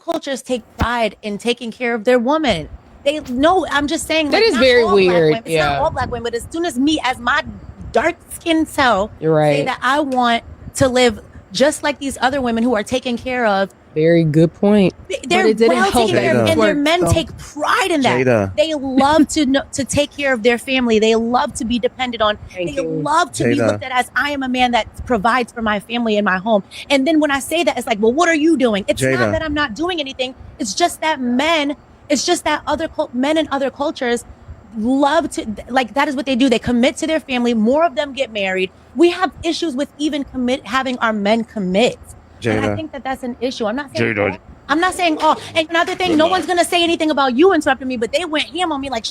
cultures take pride in taking care of their woman. They know. I'm just saying That is very weird. It's not all black women, but as soon as me, as my dark skinned self, You're right. say that I want to live just like these other women who are taken care of. Very good point. They're well taken care of, and their men take pride in that. Jada. They love to take care of their family. They love to be depended on. They love to be looked at as, I am a man that provides for my family and my home. And then when I say that, it's like, well, what are you doing? It's not that I'm not doing anything. It's just that men in other cultures love to, like, that is what they do. They commit to their family. More of them get married. We have issues with even having our men commit. And I think that that's an issue. I'm not saying and another thing, no one's gonna say anything about you interrupting me, but they went ham on me like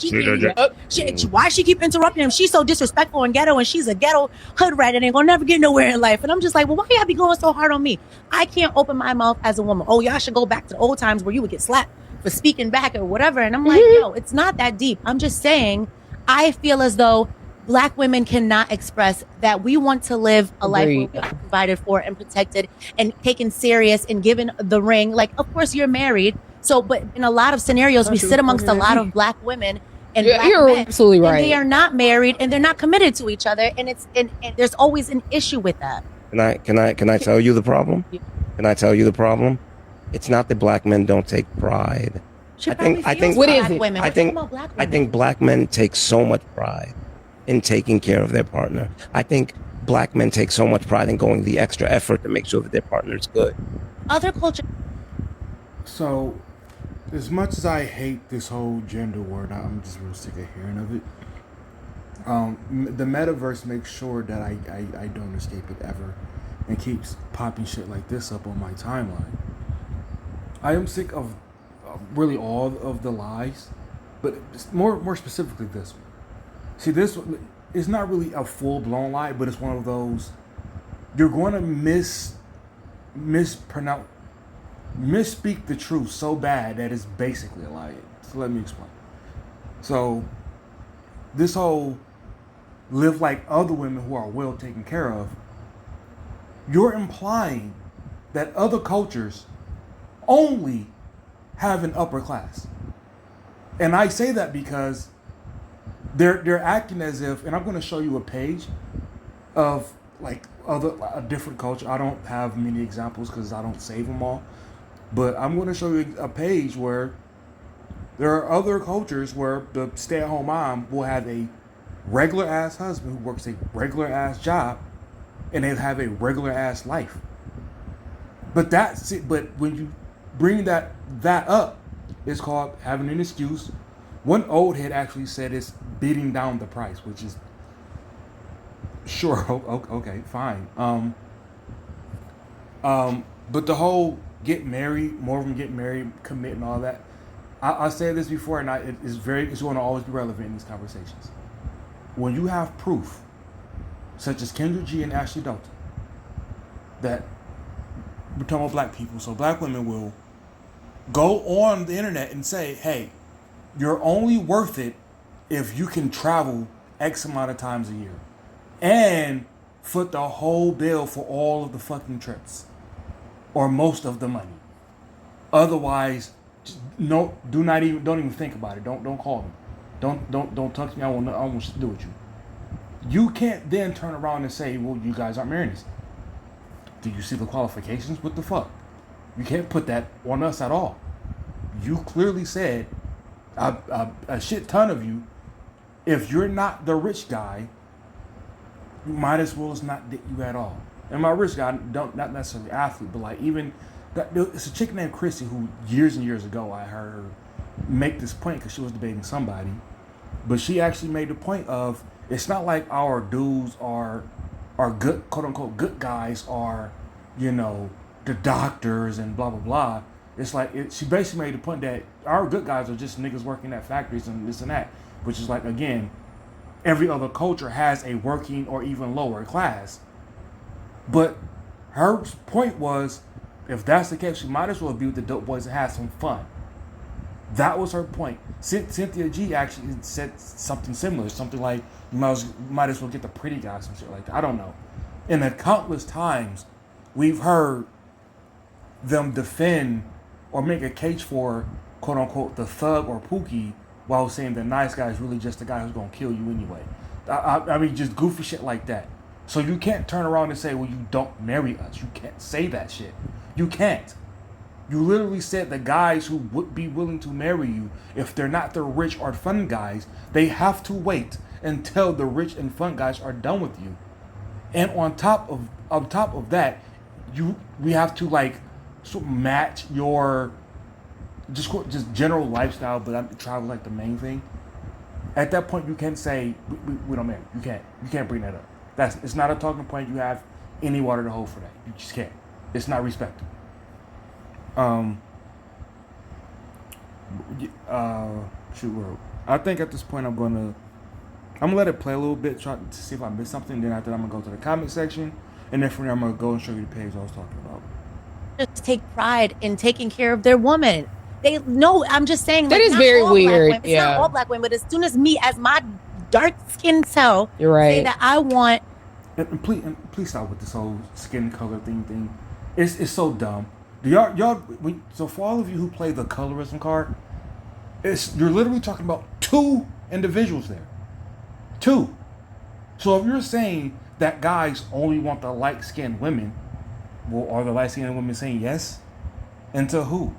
why she keep interrupting him? She's so disrespectful and ghetto, and she's a ghetto hood rat and ain't gonna never get nowhere in life. And I'm just like, well, why y'all be going so hard on me? I can't open my mouth as a woman. Oh, y'all should go back to the old times where you would get slapped for speaking back or whatever. And I'm like, yo, it's not that deep. I'm just saying, I feel as though Black women cannot express that we want to live a life where we are provided for and protected and taken serious and given the ring. Like, of course, you're married. So, but in a lot of scenarios, we sit amongst a lot of Black women and Black you're men, absolutely right. and they are not married and they're not committed to each other. And and there's always an issue with that. Can I tell you the problem? Can I tell you the problem? It's not that Black men don't take pride. I think what is it? Women. I think Black men take so much pride in taking care of their partner. I think Black men take so much pride in going the extra effort to make sure that their partner's good. Other cultures. So, as much as I hate this whole gender word, I'm just real sick of hearing of it. The metaverse makes sure that I don't escape it ever, and keeps popping shit like this up on my timeline. I am sick of really all of the lies, but more specifically this one. See, this one is not really a full-blown lie, but it's one of those, you're going to misspeak the truth so bad that it's basically a lie. So let me explain. So, this whole live like other women who are well taken care of, you're implying that other cultures only have an upper class. And I say that because they're acting as if, and I'm going to show you a page of like a different culture. I don't have many examples because I don't save them all, but I'm going to show you a page where there are other cultures where the stay-at-home mom will have a regular ass husband who works a regular ass job, and they have a regular ass life. But that's it. But when you bring that up, it's called having an excuse. One old head actually said it's beating down the price, which is sure, okay, fine. But the whole get married, more of them get married, commit, and all that. I said this before, and it's going to always be relevant in these conversations. When you have proof, such as Kendra G and Ashley Dalton, that we're talking about Black people, so Black women will go on the internet and say, hey, you're only worth it if you can travel X amount of times a year and foot the whole bill for all of the fucking trips or most of the money. Otherwise, don't even think about it. Don't call me. Don't touch me. I want to do with you. You can't then turn around and say, well, you guys aren't marrying us. Do you see the qualifications? What the fuck? You can't put that on us at all. You clearly said, a shit ton of you, if you're not the rich guy, you might as well not date you at all. And my rich guy, not necessarily athlete, but like even, it's a chick named Chrissy who years and years ago I heard her make this point because she was debating somebody, but she actually made the point of, it's not like our dudes are good, quote unquote good guys are, the doctors and blah blah blah. It's like she basically made the point that our good guys are just niggas working at factories and this and that, which is like, again, every other culture has a working or even lower class. But her point was, if that's the case, she might as well be with the dope boys and have some fun. That was her point. Cynthia G actually said something similar, something like, you might as well get the pretty guy, some shit like that. I don't know. And at countless times, we've heard them defend or make a case for quote unquote the thug or Pookie while saying the nice guy is really just the guy who's gonna kill you anyway. I mean, just goofy shit like that. So you can't turn around and say, well, you don't marry us. You can't say that shit. You can't. You literally said the guys who would be willing to marry you, if they're not the rich or fun guys, they have to wait until the rich and fun guys are done with you. And on top of that, we have to like sort of match your just general lifestyle, but travel like the main thing. At that point, you can't say we don't marry. You can't bring that up. It's not a talking point. You have any water to hold for that. You just can't. It's not respectable. I think at this point I'm gonna let it play a little bit, try to see if I missed something. Then after that, I'm gonna go to the comment section, and then from there I'm gonna go and show you the page I was talking about. Just take pride in taking care of their woman. I'm just saying that is very weird. It's not all black women, but as soon as me, as my dark skinned self, you're right, say that I want. And please stop with this whole skin color thing. It's so dumb. Y'all. So for all of you who play the colorism card, you're literally talking about two individuals there. Two. So if you're saying that guys only want the light-skinned women, well, are the light-skinned women saying yes? And to who?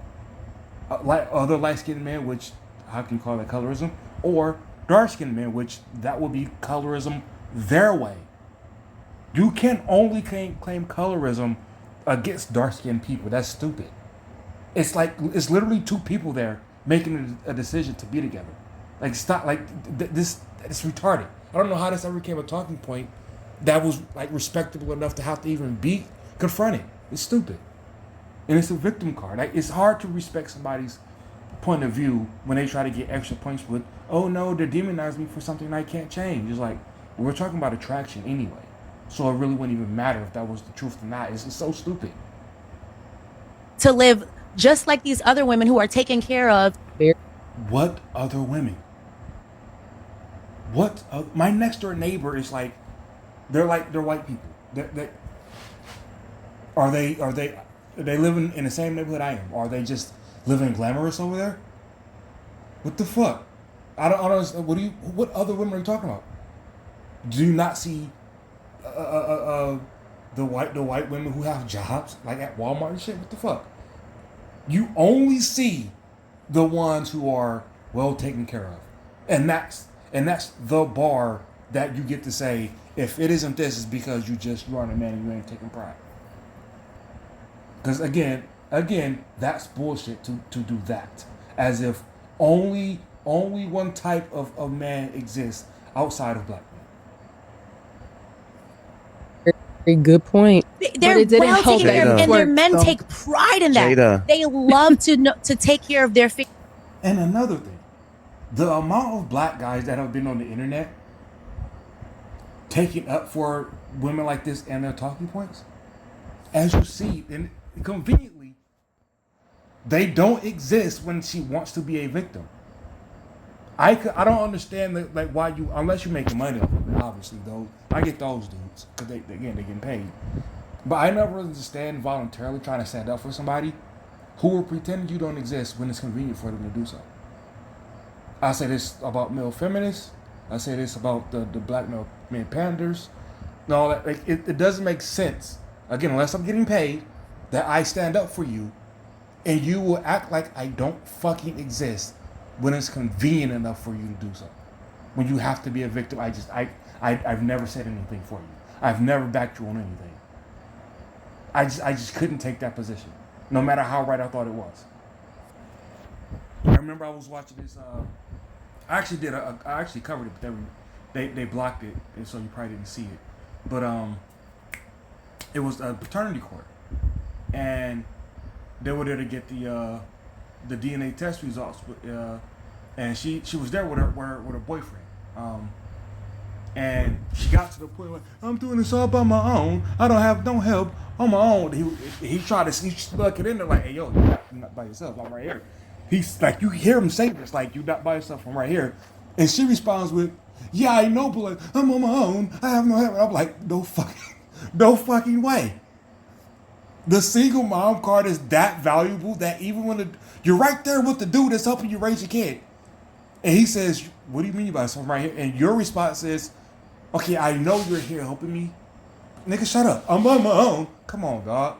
Other light-skinned men, which how can you call that colorism? Or dark-skinned men, which that would be colorism their way. You can only claim colorism against dark-skinned people. That's stupid. It's literally two people there making a decision to be together. Like, stop. Like, this it's retarded. I don't know how this ever became a talking point that was like respectable enough to have to even be confronted. It's stupid. And it's a victim card. Like, it's hard to respect somebody's point of view when they try to get extra points with, oh no, they're demonizing me for something I can't change. It's like, we're talking about attraction anyway. So it really wouldn't even matter if that was the truth or not. It's so stupid. To live just like these other women who are taken care of. What other women? My next door neighbor is like, they're white people. Are they living in the same neighborhood I am? Or are they just living glamorous over there? What the fuck? I don't understand. What other women are you talking about? Do you not see the white women who have jobs like at Walmart and shit? What the fuck? You only see the ones who are well taken care of, and that's the bar that you get to say, if it isn't this, it's because you aren't a man and you ain't taking pride. Because again, that's bullshit to do that, as if only one type of man exists outside of black men. Very good point. They're well taken care of, and their men take pride in that. Jada. They love to take care of their family. And another thing, the amount of black guys that have been on the internet taking up for women like this and their talking points, as you see, and conveniently, they don't exist when she wants to be a victim. I don't understand why you, unless you're making money off of it, obviously, though. I get those dudes, because they're getting paid. But I never understand voluntarily trying to stand up for somebody who will pretend you don't exist when it's convenient for them to do so. I say this about male feminists. I say this about the black men panders. And all that. Like, it doesn't make sense, again, unless I'm getting paid, that I stand up for you and you will act like I don't fucking exist when it's convenient enough for you to do so. When you have to be a victim, I've never said anything for you. I've never backed you on anything. I just couldn't take that position, no matter how right I thought it was. I remember I was watching this. I actually covered it, but they blocked it, and so you probably didn't see it. But it was a paternity court, and they were there to get the DNA test results. And she was there with her boyfriend. And she got to the point like, I'm doing this all by my own. I don't have no help on my own. He tried to stuck it in there like, hey yo, you're not by yourself. I'm right here. He's like, you hear him say this like, you're not by yourself. I'm right here. And she responds with, yeah, I know, but like, I'm on my own. I have no help. And I'm like, no fucking way. The single mom card is that valuable that even when you're right there with the dude that's helping you raise your kid, and he says, "What do you mean by this? I'm right here?" And your response is, "Okay, I know you're here helping me, nigga. Shut up. I'm on my own." Come on, dog.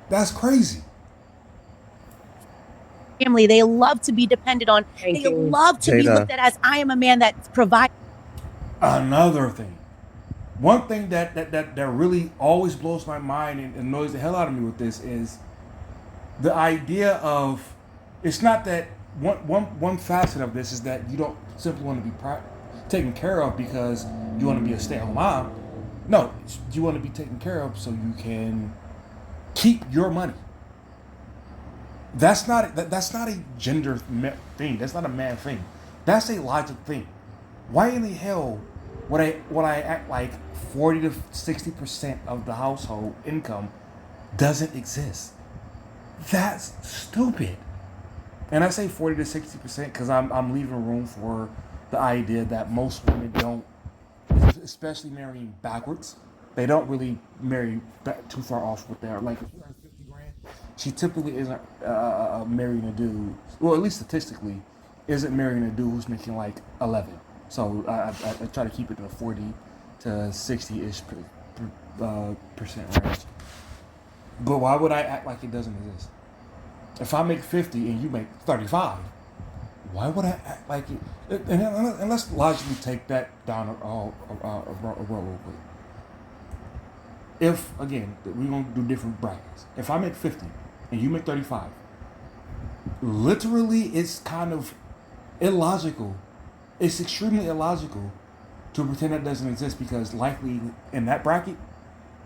That's crazy. Family, they love to be dependent on. Thank They you. love to be Jada. looked at as I am a man that provides. Another thing. One thing that really always blows my mind and annoys the hell out of me with this is the idea of, it's not that one facet of this is that you don't simply want to be taken care of because you want to be a stay-at-home mom. No, you want to be taken care of so you can keep your money. That's not a gender thing. That's not a man thing. That's a logic thing. Why in the hell would I act like 40 to 60% of the household income doesn't exist? That's stupid. And I say 40 to 60% because I'm leaving room for the idea that most women don't, especially marrying backwards. They don't really marry too far off what they are. Like if you earn 50 grand, she typically isn't marrying a dude. Well, at least statistically, isn't marrying a dude who's making like 11. So I try to keep it to the 40 to 60-ish percent range. But why would I act like it doesn't exist? If I make 50 and you make 35, why would I act like it? And let's logically take that down a road real quick. If, again, we're going to do different brackets. If I make 50 and you make 35, literally it's kind of illogical. It's extremely illogical to pretend that doesn't exist because likely in that bracket,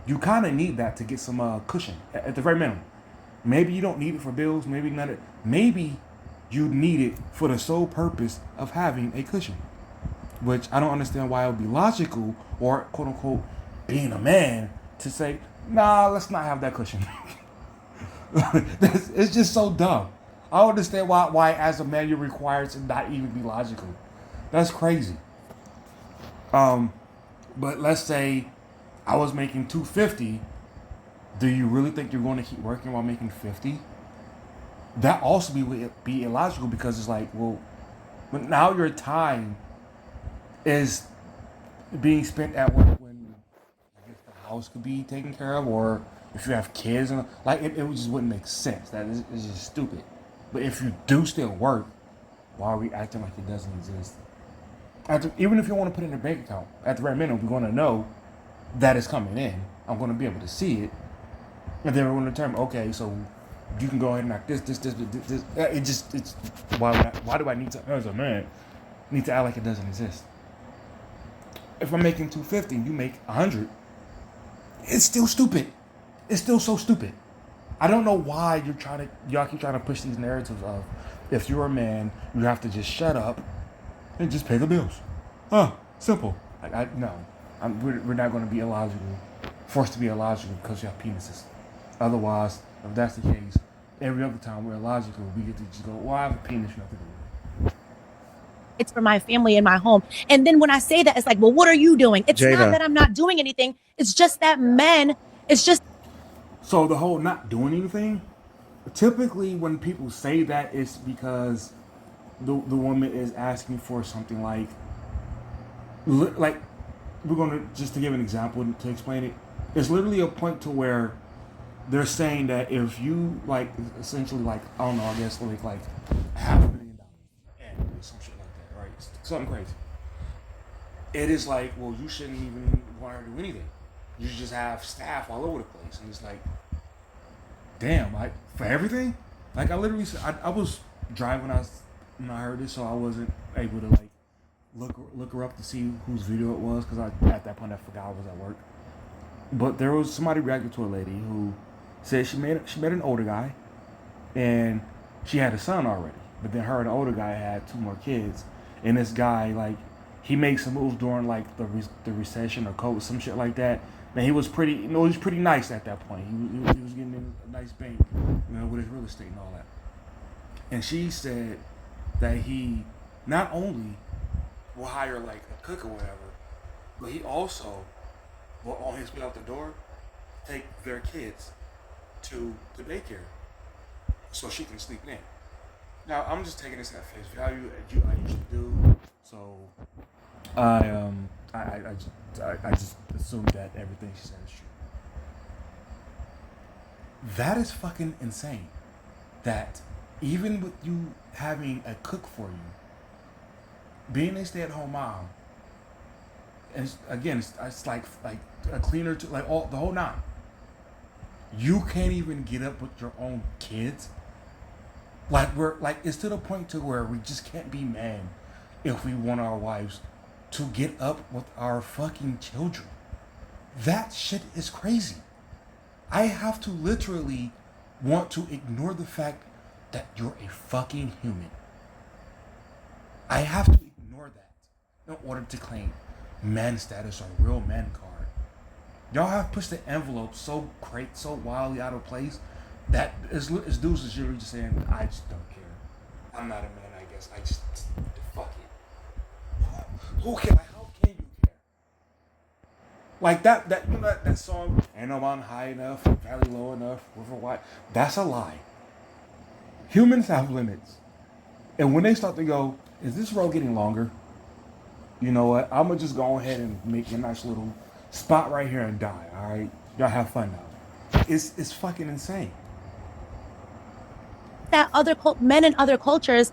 you kind of need that to get some cushion at the very minimum. Maybe you don't need it for bills. Maybe not. Maybe you need it for the sole purpose of having a cushion, which I don't understand why it would be logical or quote unquote being a man to say, nah, let's not have that cushion. It's just so dumb. I don't understand why as a man you're required to not even be logical. That's crazy. But let's say I was making 250. Do you really think you're going to keep working while making 50? That also be illogical because it's like, well, but now your time is being spent at work when I guess the house could be taken care of, or if you have kids, and like it just wouldn't make sense. That is just stupid. But if you do still work, why are we acting like it doesn't exist? Even if you want to put it in a bank account, at the right minute, we're going to know that it's coming in. I'm going to be able to see it. And then we're going to determine, okay, so you can go ahead and knock this. It's why do I need to, as a man, need to act like it doesn't exist? If I'm making 250 and you make 100, it's still stupid. It's still so stupid. I don't know why y'all keep trying to push these narratives of, if you're a man, you have to just shut up and just pay the bills. Simple. Like we're not going to be illogical, forced to be illogical because you have penises. Otherwise, if that's the case, every other time we're illogical, we get to just go, well, I have a penis, you have to do it. It's for my family and my home. And then when I say that, it's like, well, what are you doing? It's Jada. not that I'm not doing anything. It's just that it's just. So the whole not doing anything, typically when people say that, it's because the woman is asking for something like we're going to, just to give an example to explain it, it's literally a point to where they're saying that if you like essentially like, I don't know, I guess like $500,000 and some shit like that, right? Something crazy. It is like, well, you shouldn't even want her to do anything. You should just have staff all over the place. And it's like, damn, for everything? Like I literally, I was driving when I heard this, so I wasn't able to like look her up to see whose video it was because at that point I forgot I was at work. But there was somebody reacting to a lady who said she met an older guy, and she had a son already. But then her and the older guy had 2 more kids, and this guy like he made some moves during like the recession or COVID, some shit like that. And he was pretty, he was pretty nice at that point. He was getting a nice bank, with his real estate and all that. And she said that he not only will hire like a cook or whatever, but he also will, on his way out the door, take their kids to the daycare so she can sleep in. Now I'm just taking this at face value, as I usually do. So I just assumed that everything she said is true. That is fucking insane. That even with you having a cook for you, being a stay-at-home mom, and it's like a cleaner to like all the whole nine. You can't even get up with your own kids. It's to the point to where we just can't be men if we want our wives to get up with our fucking children. That shit is crazy. I have to literally want to ignore the fact that you're a fucking human. I have to ignore that in order to claim man status or real man card. Y'all have pushed the envelope so wildly out of place that as dudes is usually just saying, I just don't care. I'm not a man, I guess. I just fuck it. Who can? Like, how can you care? Like that song, ain't no mountain high enough, valley low enough, river wide. That's a lie. Humans have limits, and when they start to go, is this road getting longer? You know what? I'm gonna just go ahead and make a nice little spot right here and die. All right, y'all have fun now. It's fucking insane. That men in other cultures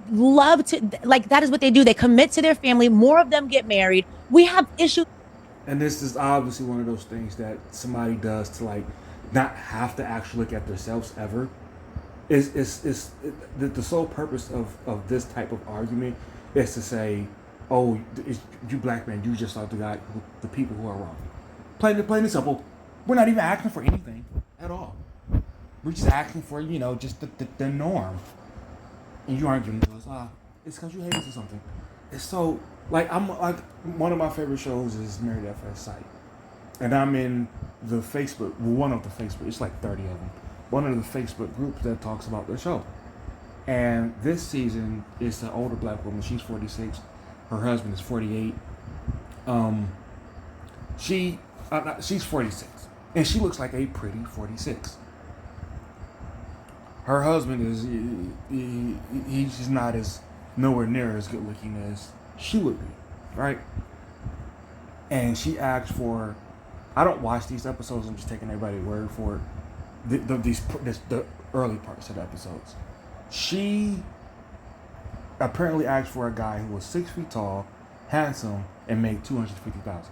love to, like, that is what they do. They commit to their family. More of them get married. We have issues. And this is obviously one of those things that somebody does to like not have to actually look at themselves ever. The sole purpose of this type of argument is to say, oh, you black men, you just like the people who are wrong. Plain and simple. We're not even asking for anything at all. We're just asking for, just the norm. And you aren't giving to us, it's because you hate us or something. It's so, one of my favorite shows is Married at First Sight. And I'm in the one of the Facebook, it's like 30 of them. One of the Facebook groups that talks about the show. And this season, it's an older black woman. She's 46. Her husband is 48. She's 46. And she looks like a pretty 46. Her husband he's not nowhere near as good looking as she would be, right? And she asked for, I don't watch these episodes, I'm just taking everybody's word for it. The early parts of the episodes. She apparently asked for a guy who was 6 feet tall, handsome, and made $250,000.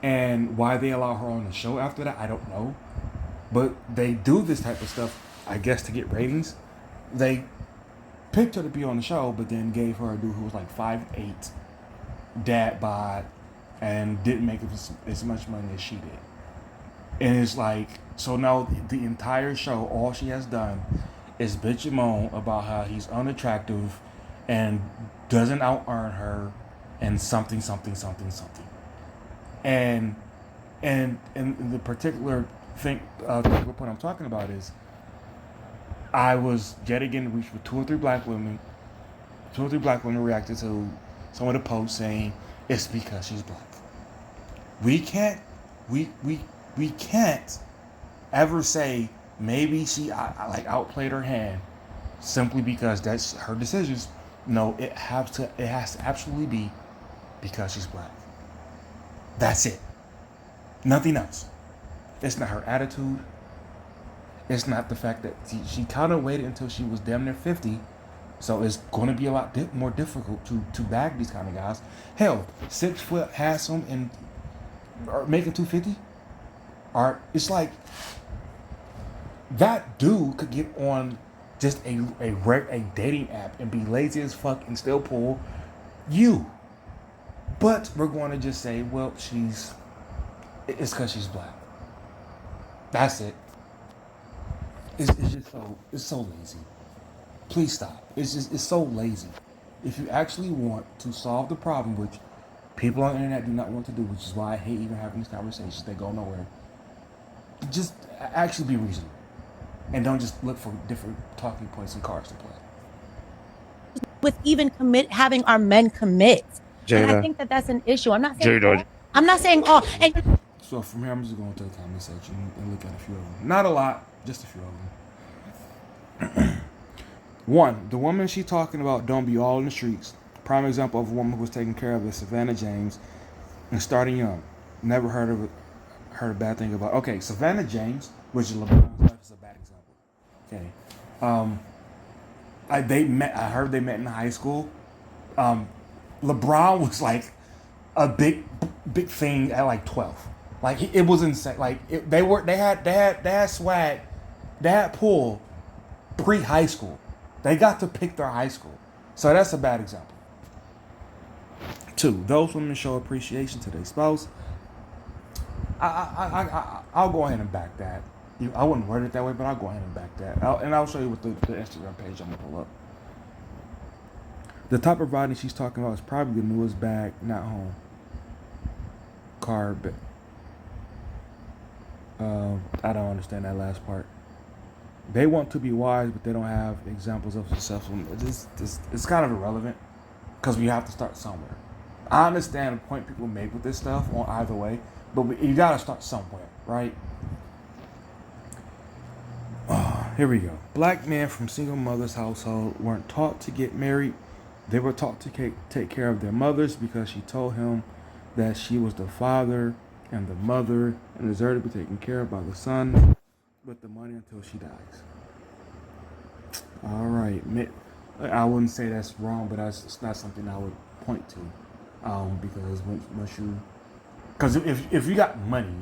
And why they allow her on the show after that, I don't know. But they do this type of stuff, I guess, to get ratings. They picked her to be on the show, but then gave her a dude who was like 5'8", dad bod, and didn't make as much money as she did. And it's like, so now the entire show, all she has done is bitch and moan about how he's unattractive and doesn't out-earn her and something. And the particular point I'm talking about is, I was yet again reached with two or three black women reacted to some of the posts saying it's because she's black. We can't ever say maybe she outplayed her hand simply because that's her decisions. No, it has to absolutely be because she's black. That's it. Nothing else. It's not her attitude. It's not the fact that she kind of waited until she was damn near 50. So it's going to be a lot more difficult to bag these kind of guys. Hell, 6 foot, handsome, and making 250. Or it's like that dude could get on just a dating app and be lazy as fuck and still pull you. But we're going to just say, well, it's because she's black. That's it. It's so lazy. Please stop. It's so lazy. If you actually want to solve the problem, which people on the internet do not want to do, which is why I hate even having these conversations, they go nowhere. Just actually be reasonable. And don't just look for different talking points and cards to play. With even having our men commit. Jada. And I think that's an issue. I'm not saying all. And So from here, I'm just going to the comment section and look at a few of them. Not a lot, just a few of them. One, the woman she talking about don't be all in the streets. Prime example of a woman who was taking care of is Savannah James and starting young. Never heard a bad thing about. Okay, Savannah James, which is LeBron's wife, is a bad example. Okay, I heard they met in high school. LeBron was like a big thing at like 12. Like it was insane. Like they had swag, they had pull pre-high school. They got to pick their high school, so that's a bad example. Two, those women show appreciation to their spouse. I'll go ahead and back that. I wouldn't word it that way, but I'll go ahead and back that. I'll show you what the Instagram page I'm gonna pull up. The type of riding she's talking about is probably the newest bag, not home. Car, but I don't understand that last part. They want to be wise, but they don't have examples of successful. It's kind of irrelevant because we have to start somewhere. I understand the point people make with this stuff on either way, but you got to start somewhere, right? Here we go. Black men from single mothers' household weren't taught to get married. They were taught to take care of their mothers because she told him that she was the father and the mother and deserved to be taken care of by the son with the money until she dies. All right. I wouldn't say that's wrong, but it's not something I would point to. Because once you... Because if you got money,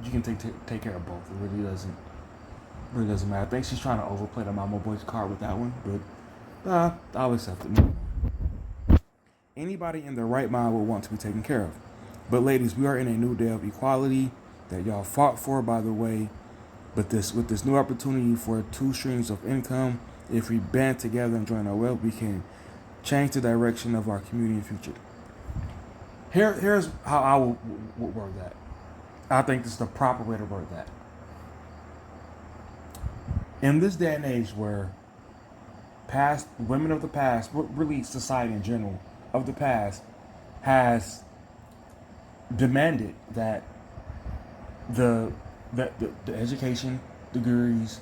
you can take care of both. It really doesn't matter. I think she's trying to overplay the Mama Boy's card with that one, but I'll accept it. Anybody in their right mind would want to be taken care of. But ladies, we are in a new day of equality that y'all fought for, by the way. But with this new opportunity for 2 streams of income, if we band together and join our wealth, we can change the direction of our community and future. Here's how I will word that. I think this is the proper way to word that. In this day and age where women of the past, really society in general of the past, has demanded that the education, degrees,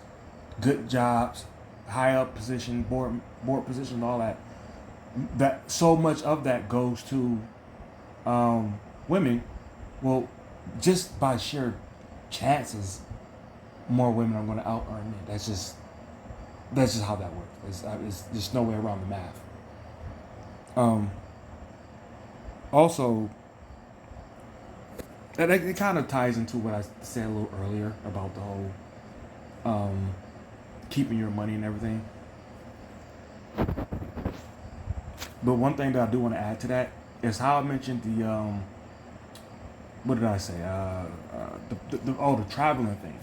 good jobs, high up position, board position, all that so much of that goes to women. Well, just by sheer chances, more women are going to out earn men. That's just how that works. There's no way around the math. Also, it kind of ties into what I said a little earlier about the whole keeping your money and everything. But one thing that I do want to add to that is how I mentioned the what did I say? The traveling thing.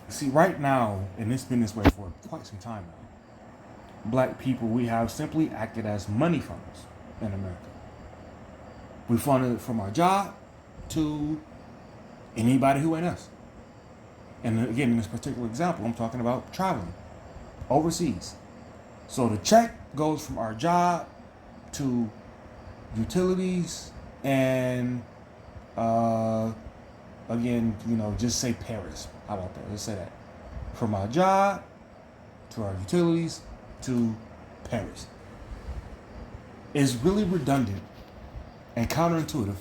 See, right now, and it's been this way for quite some time now, black people, we have simply acted as money funnels in America. We funnel it from our job to anybody who ain't us. And again, in this particular example, I'm talking about traveling overseas. So the check goes from our job to utilities and again, just say Paris. How about that? Let's say that. From our job to our utilities to Paris. It's really redundant and counterintuitive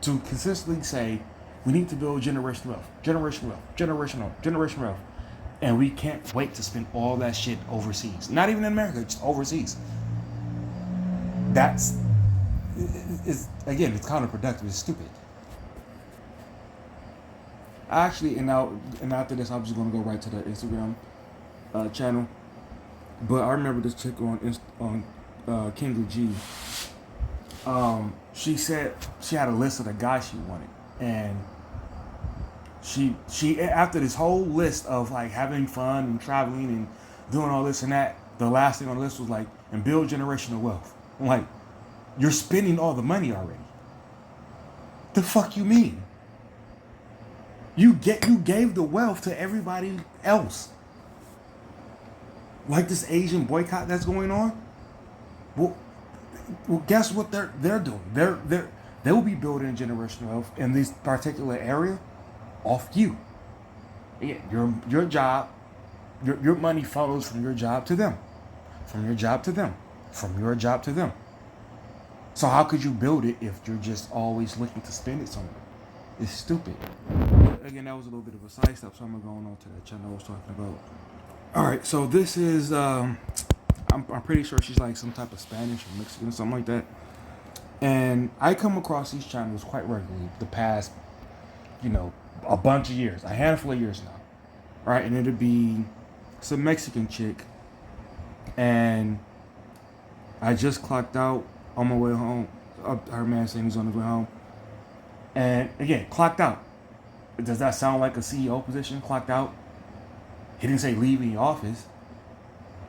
to consistently say we need to build generational wealth. And we can't wait to spend all that shit overseas. Not even in America, just overseas. It's counterproductive. It's stupid. Actually, and after this, I'm just gonna go right to the Instagram channel. But I remember this chick on Kendall G. She said she had a list of the guys she wanted, and she after this whole list of like having fun and traveling and doing all this and that, the last thing on the list was like, and build generational wealth. I'm like, you're spending all the money already. The fuck you mean? You gave the wealth to everybody else. Like this Asian boycott that's going on. Well, guess what they're doing? They're they will be building generational wealth in this particular area off you. Again, your job, your money follows from your job to them, from your job to them, from your job to them. So how could you build it if you're just always looking to spend it somewhere? It's stupid. But again, that was a little bit of a side step, so I'm going on to that channel I was talking about. All right, so this is I'm pretty sure she's like some type of Spanish or Mexican or something like that. And I come across these channels quite regularly the past, a bunch of years, a handful of years now. Right? And it'd be some Mexican chick. And I just clocked out on my way home. Her man saying he's on his way home. And again, clocked out. Does that sound like a CEO position? Clocked out? He didn't say leaving the office.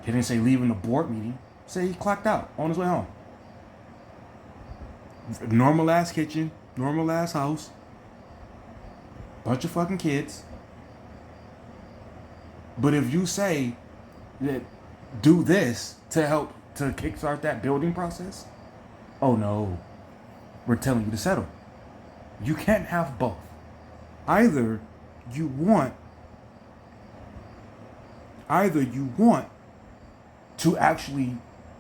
He didn't say leaving the board meeting. Say he clocked out on his way home. Normal ass kitchen, normal ass house, bunch of fucking kids. But if you say that do this to help to kickstart that building process, oh no, we're telling you to settle. You can't have both. Either you want to actually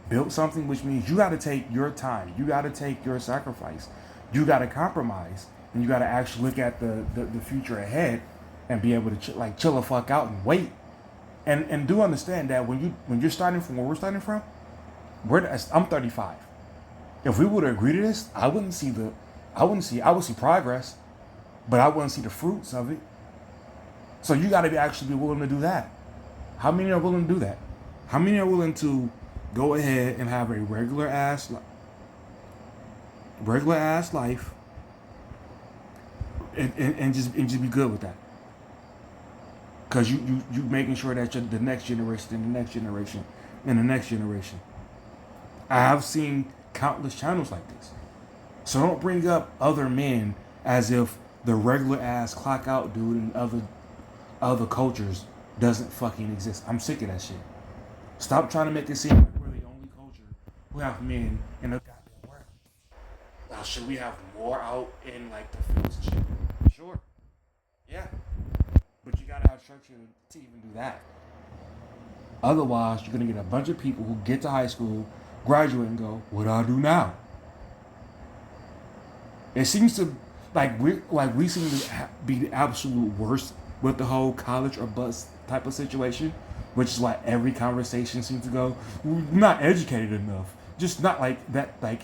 build something, which means you got to take your time, you got to take your sacrifice, you got to compromise, and you got to actually look at the future ahead and be able to chill the fuck out and wait, and do understand that when you're starting from where we're starting from, I'm 35. If we would agree to this, I would see progress, but I wouldn't see the fruits of it. So you got to actually be willing to do that. How many are willing to do that? How many are willing to go ahead and have a regular ass life and just be good with that? Because you making sure that you're the next generation and the next generation and the next generation. I have seen countless channels like this. So don't bring up other men as if the regular ass clock out dude and other cultures doesn't fucking exist. I'm sick of that shit. Stop trying to make it seem like we're the only culture who have men in the goddamn world. Now, should we have more out in like the fields and shit? Sure. Yeah. But you gotta have structure to even do that. Otherwise, you're gonna get a bunch of people who get to high school, graduate, and go, "What do I do now?" It seems to we seem to be the absolute worst with the whole college or bust type of situation, which is why every conversation seems to go, "We're not educated enough." Just not like that. Like,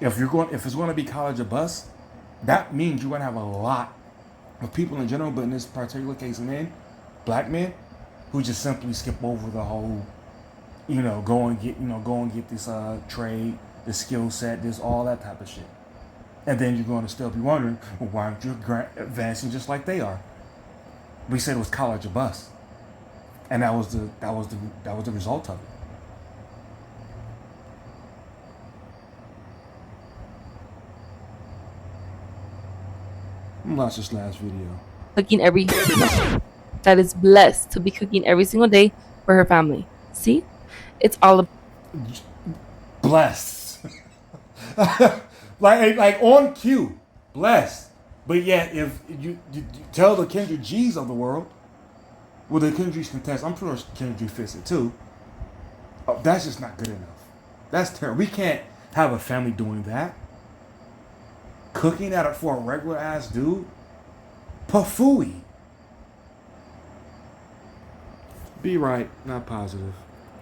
if it's going to be college or bust, that means you're going to have a lot of people in general, but in this particular case, black men, who just simply skip over the whole, go and get this trade, the skill set, this all that type of shit, and then you're going to still be wondering, well, why aren't you advancing just like they are? We said it was college or bust, and that was the result of it. Watch this last video. Cooking that is blessed to be cooking every single day for her family. See, it's all about Blessed. like on cue, blessed. But yet, if you tell the Kendra G's of the world, well, the Kendrick's contest, I'm sure Kendrick fits it too. That's just not good enough. That's terrible. We can't have a family doing that. Cooking for a regular ass dude. Pafooey. Be right, not positive.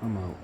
I'm out.